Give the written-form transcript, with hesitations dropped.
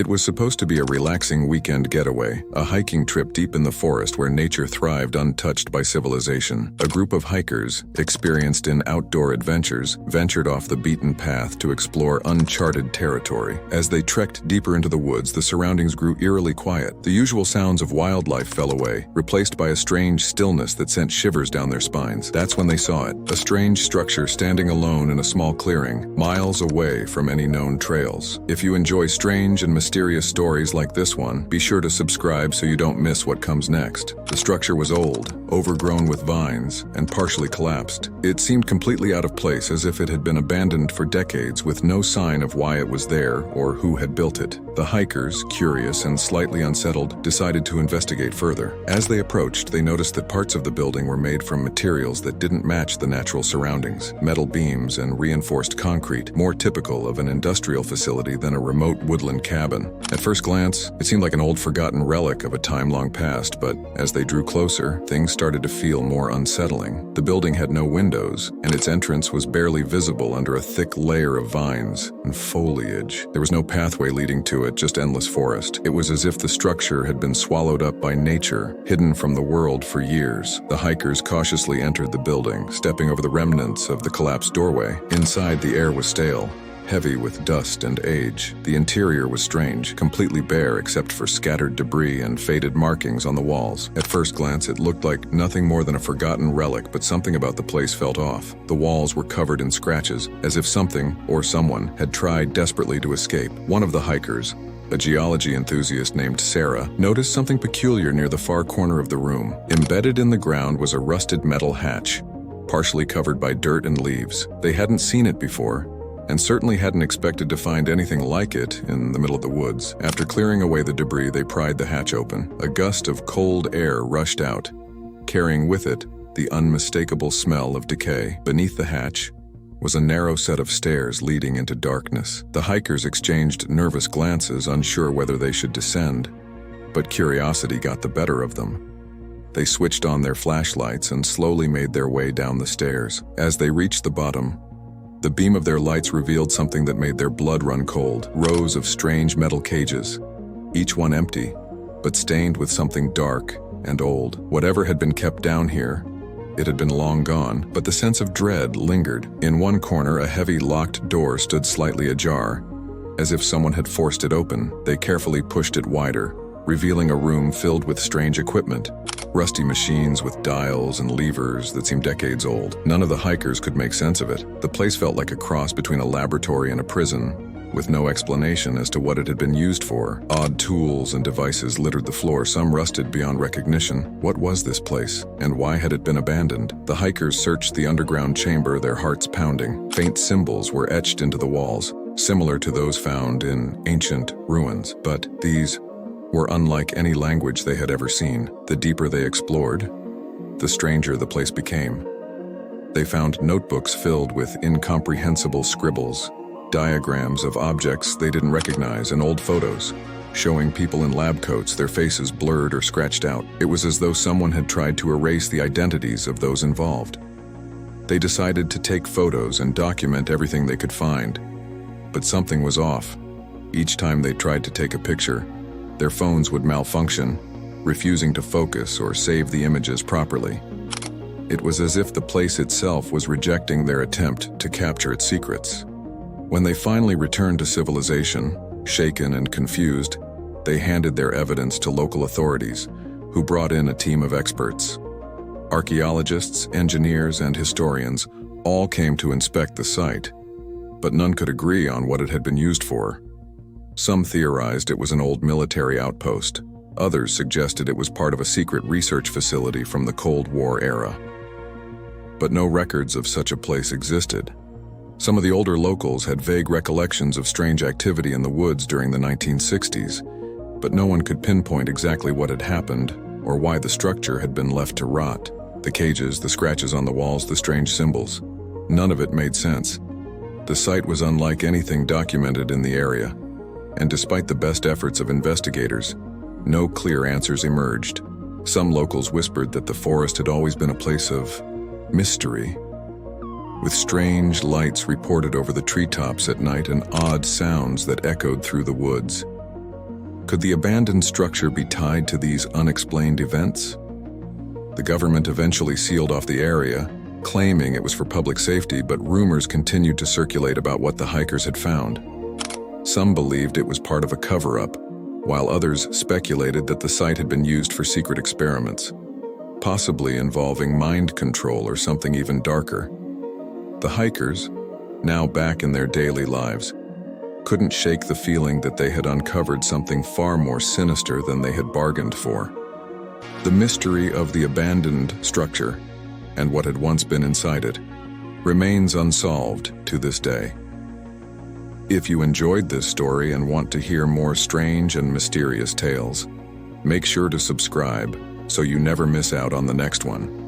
It was supposed to be a relaxing weekend getaway, a hiking trip deep in the forest where nature thrived untouched by civilization. A group of hikers, experienced in outdoor adventures, ventured off the beaten path to explore uncharted territory. As they trekked deeper into the woods, the surroundings grew eerily quiet. The usual sounds of wildlife fell away, replaced by a strange stillness that sent shivers down their spines. That's when they saw it, a strange structure standing alone in a small clearing, miles away from any known trails. If you enjoy strange and mysterious stories like this one, be sure to subscribe so you don't miss what comes next. The structure was old, overgrown with vines, and partially collapsed. It seemed completely out of place, as if it had been abandoned for decades with no sign of why it was there or who had built it. The hikers, curious and slightly unsettled, decided to investigate further. As they approached, they noticed that parts of the building were made from materials that didn't match the natural surroundings. Metal beams and reinforced concrete, more typical of an industrial facility than a remote woodland cabin. At first glance, it seemed like an old forgotten relic of a time long past, but as they drew closer, things started to feel more unsettling. The building had no windows, and its entrance was barely visible under a thick layer of vines and foliage. There was no pathway leading to it, just endless forest. It was as if the structure had been swallowed up by nature, hidden from the world for years. The hikers cautiously entered the building, stepping over the remnants of the collapsed doorway. Inside, the air was stale, heavy with dust and age. The interior was strange, completely bare except for scattered debris and faded markings on the walls. At first glance, it looked like nothing more than a forgotten relic, but something about the place felt off. The walls were covered in scratches, as if something or someone had tried desperately to escape. One of the hikers, a geology enthusiast named Sarah, noticed something peculiar near the far corner of the room. Embedded in the ground was a rusted metal hatch, partially covered by dirt and leaves. They hadn't seen it before, and certainly hadn't expected to find anything like it in the middle of the woods. After clearing away the debris, they pried the hatch open. A gust of cold air rushed out, carrying with it the unmistakable smell of decay. Beneath the hatch was a narrow set of stairs leading into darkness. The hikers exchanged nervous glances, unsure whether they should descend, but curiosity got the better of them. They switched on their flashlights and slowly made their way down the stairs. As they reached the bottom, the beam of their lights revealed something that made their blood run cold. Rows of strange metal cages, each one empty, but stained with something dark and old. Whatever had been kept down here, it had been long gone, but the sense of dread lingered. In one corner, a heavy locked door stood slightly ajar, as if someone had forced it open. They carefully pushed it wider, revealing a room filled with strange equipment. Rusty machines with dials and levers that seemed decades old. None of the hikers could make sense of it. The place felt like a cross between a laboratory and a prison, with no explanation as to what it had been used for. Odd tools and devices littered the floor, some rusted beyond recognition. What was this place, and why had it been abandoned? The hikers searched the underground chamber, their hearts pounding. Faint symbols were etched into the walls, similar to those found in ancient ruins, but these were unlike any language they had ever seen. The deeper they explored, the stranger the place became. They found notebooks filled with incomprehensible scribbles, diagrams of objects they didn't recognize, and old photos showing people in lab coats, their faces blurred or scratched out. It was as though someone had tried to erase the identities of those involved. They decided to take photos and document everything they could find, but something was off. Each time they tried to take a picture, their phones would malfunction, refusing to focus or save the images properly. It was as if the place itself was rejecting their attempt to capture its secrets. When they finally returned to civilization, shaken and confused, they handed their evidence to local authorities, who brought in a team of experts. Archaeologists, engineers, and historians all came to inspect the site, but none could agree on what it had been used for. Some theorized it was an old military outpost. Others suggested it was part of a secret research facility from the Cold War era. But no records of such a place existed. Some of the older locals had vague recollections of strange activity in the woods during the 1960s, but no one could pinpoint exactly what had happened or why the structure had been left to rot. The cages, the scratches on the walls, the strange symbols. None of it made sense. The site was unlike anything documented in the area, and despite the best efforts of investigators, no clear answers emerged. Some locals whispered that the forest had always been a place of mystery, with strange lights reported over the treetops at night and odd sounds that echoed through the woods. Could the abandoned structure be tied to these unexplained events? The government eventually sealed off the area, claiming it was for public safety, but rumors continued to circulate about what the hikers had found. Some believed it was part of a cover-up, while others speculated that the site had been used for secret experiments, possibly involving mind control or something even darker. The hikers, now back in their daily lives, couldn't shake the feeling that they had uncovered something far more sinister than they had bargained for. The mystery of the abandoned structure, and what had once been inside it, remains unsolved to this day. If you enjoyed this story and want to hear more strange and mysterious tales, make sure to subscribe so you never miss out on the next one.